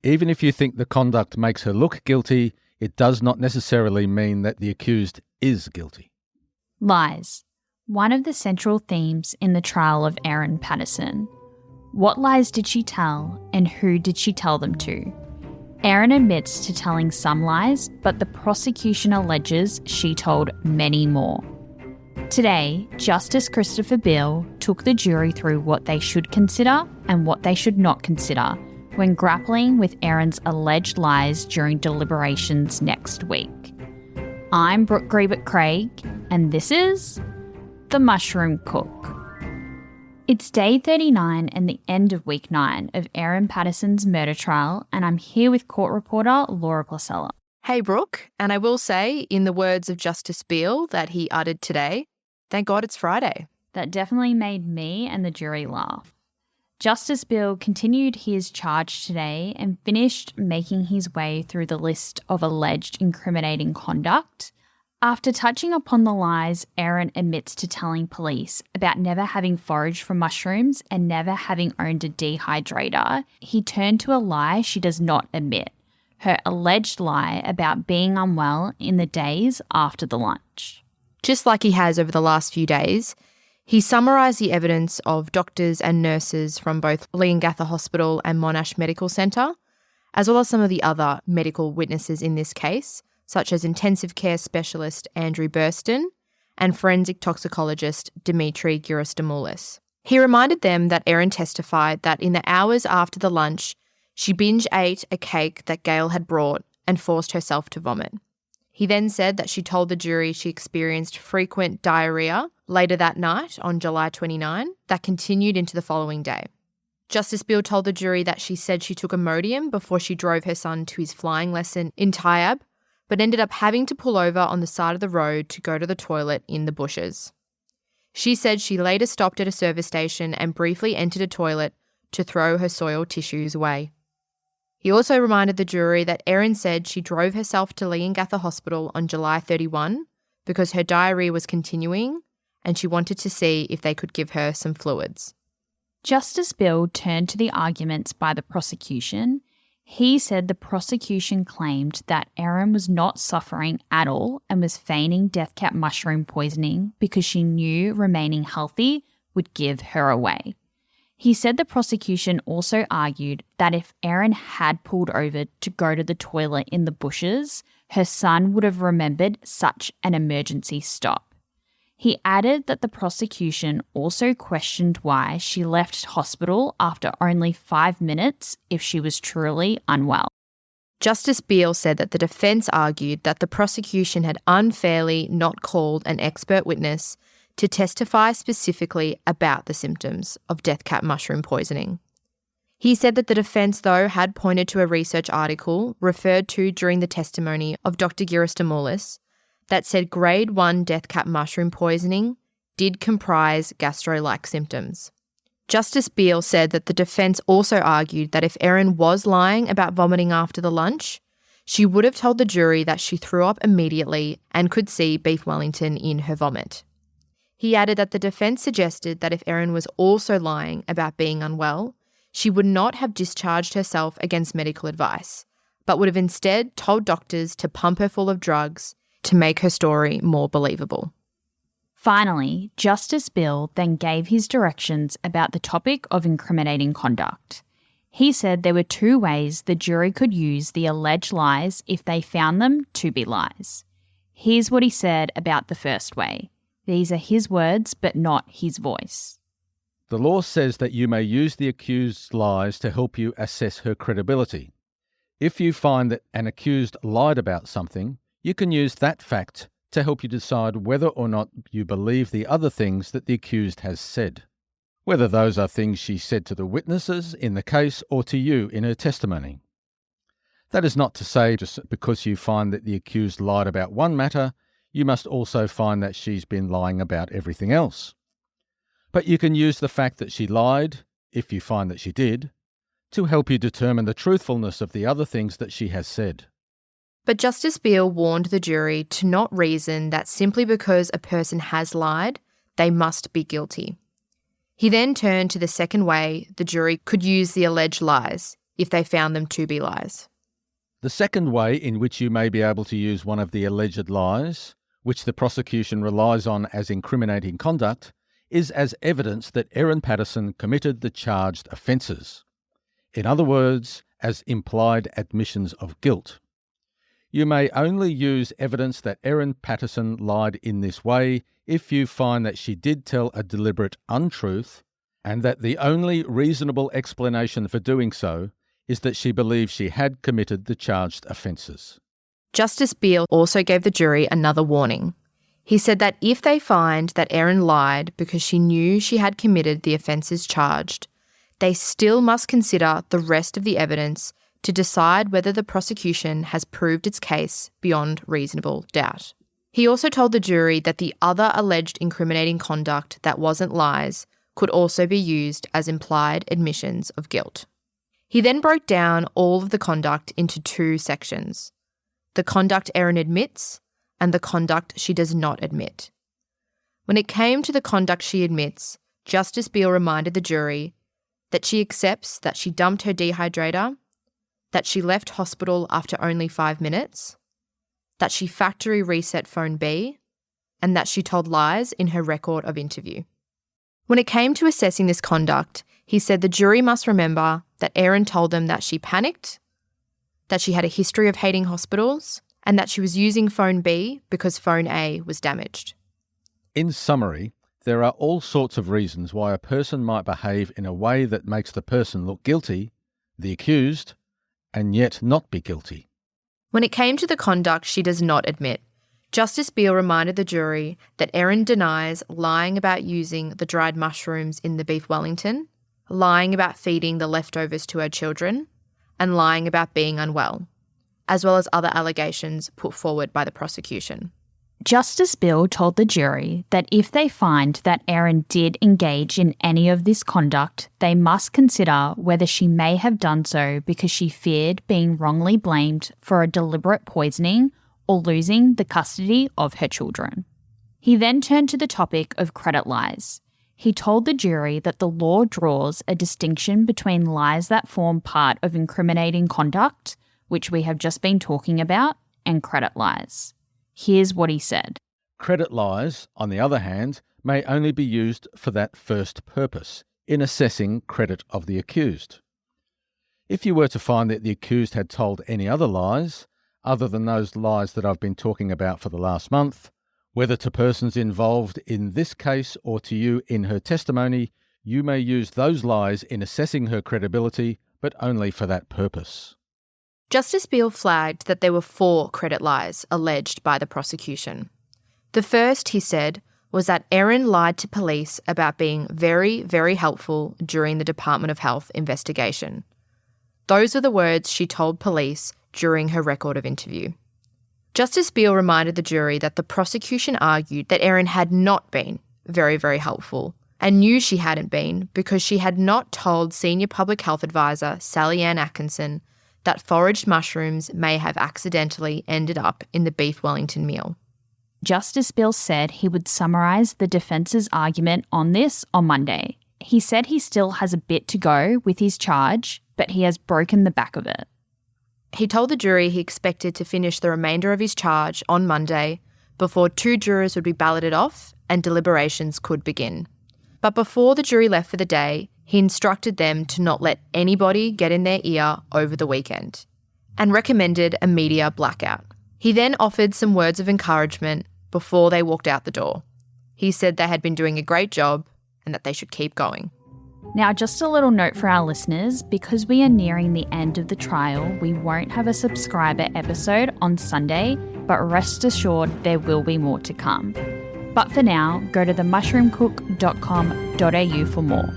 Even if you think the conduct makes her look guilty, it does not necessarily mean that the accused is guilty. Lies. One of the central themes in the trial of Erin Patterson. What lies did she tell, and who did she tell them to? Erin admits to telling some lies, but the prosecution alleges she told many more. Today, Justice Christopher Beale took the jury through what they should consider and what they should not consider when grappling with Erin's alleged lies during deliberations next week. I'm Brooke Grebert-Craig, and this is The Mushroom Cook. It's day 39 and the end of week 9 of Erin Patterson's murder trial, and I'm here with court reporter Laura Placella. Hey, Brooke, and I will say, in the words of Justice Beale that he uttered today, thank God it's Friday. That definitely made me and the jury laugh. Justice Beale continued his charge today and finished making his way through the list of alleged incriminating conduct. After touching upon the lies Erin admits to telling police about never having foraged for mushrooms and never having owned a dehydrator, he turned to a lie she does not admit, her alleged lie about being unwell in the days after the lunch. Just like he has over the last few days, he summarised the evidence of doctors and nurses from both Leongatha Hospital and Monash Medical Centre, as well as some of the other medical witnesses in this case, such as intensive care specialist Andrew Burton and forensic toxicologist Dimitri Girastamoulis. He reminded them that Erin testified that in the hours after the lunch, she binge ate a cake that Gail had brought and forced herself to vomit. He then said that she told the jury she experienced frequent diarrhoea later that night on July 29 that continued into the following day. Justice Beale told the jury that she said she took Imodium before she drove her son to his flying lesson in Tyab, but ended up having to pull over on the side of the road to go to the toilet in the bushes. She said she later stopped at a service station and briefly entered a toilet to throw her soiled tissues away. He also reminded the jury that Erin said she drove herself to Leongatha Hospital on July 31 because her diarrhoea was continuing and she wanted to see if they could give her some fluids. Justice Beale turned to the arguments by the prosecution. He said the prosecution claimed that Erin was not suffering at all and was feigning death cap mushroom poisoning because she knew remaining healthy would give her away. He said the prosecution also argued that if Erin had pulled over to go to the toilet in the bushes, her son would have remembered such an emergency stop. He added that the prosecution also questioned why she left hospital after only 5 minutes if she was truly unwell. Justice Beale said that the defence argued that the prosecution had unfairly not called an expert witness to testify specifically about the symptoms of death cap mushroom poisoning. He said that the defence, though, had pointed to a research article referred to during the testimony of Dr. Girastamoulis that said grade 1 death cap mushroom poisoning did comprise gastro-like symptoms. Justice Beale said that the defence also argued that if Erin was lying about vomiting after the lunch, she would have told the jury that she threw up immediately and could see beef Wellington in her vomit. He added that the defence suggested that if Erin was also lying about being unwell, she would not have discharged herself against medical advice, but would have instead told doctors to pump her full of drugs to make her story more believable. Finally, Justice Beale then gave his directions about the topic of incriminating conduct. He said there were 2 ways the jury could use the alleged lies if they found them to be lies. Here's what he said about the first way. These are his words, but not his voice. The law says that you may use the accused's lies to help you assess her credibility. If you find that an accused lied about something, you can use that fact to help you decide whether or not you believe the other things that the accused has said, whether those are things she said to the witnesses in the case or to you in her testimony. That is not to say just because you find that the accused lied about one matter, you must also find that she's been lying about everything else. But you can use the fact that she lied, if you find that she did, to help you determine the truthfulness of the other things that she has said. But Justice Beale warned the jury to not reason that simply because a person has lied, they must be guilty. He then turned to the second way the jury could use the alleged lies if they found them to be lies. The second way in which you may be able to use one of the alleged lies, which the prosecution relies on as incriminating conduct, is as evidence that Erin Patterson committed the charged offences. In other words, as implied admissions of guilt. You may only use evidence that Erin Patterson lied in this way if you find that she did tell a deliberate untruth and that the only reasonable explanation for doing so is that she believed she had committed the charged offences. Justice Beale also gave the jury another warning. He said that if they find that Erin lied because she knew she had committed the offences charged, they still must consider the rest of the evidence to decide whether the prosecution has proved its case beyond reasonable doubt. He also told the jury that the other alleged incriminating conduct that wasn't lies could also be used as implied admissions of guilt. He then broke down all of the conduct into two sections: the conduct Erin admits and the conduct she does not admit. When it came to the conduct she admits, Justice Beale reminded the jury that she accepts that she dumped her dehydrator, that she left hospital after only 5 minutes, that she factory reset phone B, and that she told lies in her record of interview. When it came to assessing this conduct, he said the jury must remember that Erin told them that she panicked, that she had a history of hating hospitals, and that she was using phone B because phone A was damaged. In summary, there are all sorts of reasons why a person might behave in a way that makes the person look guilty, the accused, and yet not be guilty. When it came to the conduct she does not admit, Justice Beale reminded the jury that Erin denies lying about using the dried mushrooms in the beef Wellington, lying about feeding the leftovers to her children, and lying about being unwell, as well as other allegations put forward by the prosecution. Justice Beale told the jury that if they find that Erin did engage in any of this conduct, they must consider whether she may have done so because she feared being wrongly blamed for a deliberate poisoning or losing the custody of her children. He then turned to the topic of credit lies. He told the jury that the law draws a distinction between lies that form part of incriminating conduct, which we have just been talking about, and credit lies. Here's what he said. Credit lies, on the other hand, may only be used for that first purpose, in assessing credit of the accused. If you were to find that the accused had told any other lies, other than those lies that I've been talking about for the last month, whether to persons involved in this case or to you in her testimony, you may use those lies in assessing her credibility, but only for that purpose. Justice Beale flagged that there were 4 credit lies alleged by the prosecution. The first, he said, was that Erin lied to police about being very, very helpful during the Department of Health investigation. Those are the words she told police during her record of interview. Justice Beale reminded the jury that the prosecution argued that Erin had not been very, very helpful and knew she hadn't been because she had not told Senior Public Health Advisor Sally Ann Atkinson that foraged mushrooms may have accidentally ended up in the beef Wellington meal. Justice Beale said he would summarise the defence's argument on this on Monday. He said he still has a bit to go with his charge, but he has broken the back of it. He told the jury he expected to finish the remainder of his charge on Monday before 2 jurors would be balloted off and deliberations could begin. But before the jury left for the day, he instructed them to not let anybody get in their ear over the weekend and recommended a media blackout. He then offered some words of encouragement before they walked out the door. He said they had been doing a great job and that they should keep going. Now, just a little note for our listeners, because we are nearing the end of the trial, we won't have a subscriber episode on Sunday, but rest assured there will be more to come. But for now, go to themushroomcook.com.au for more.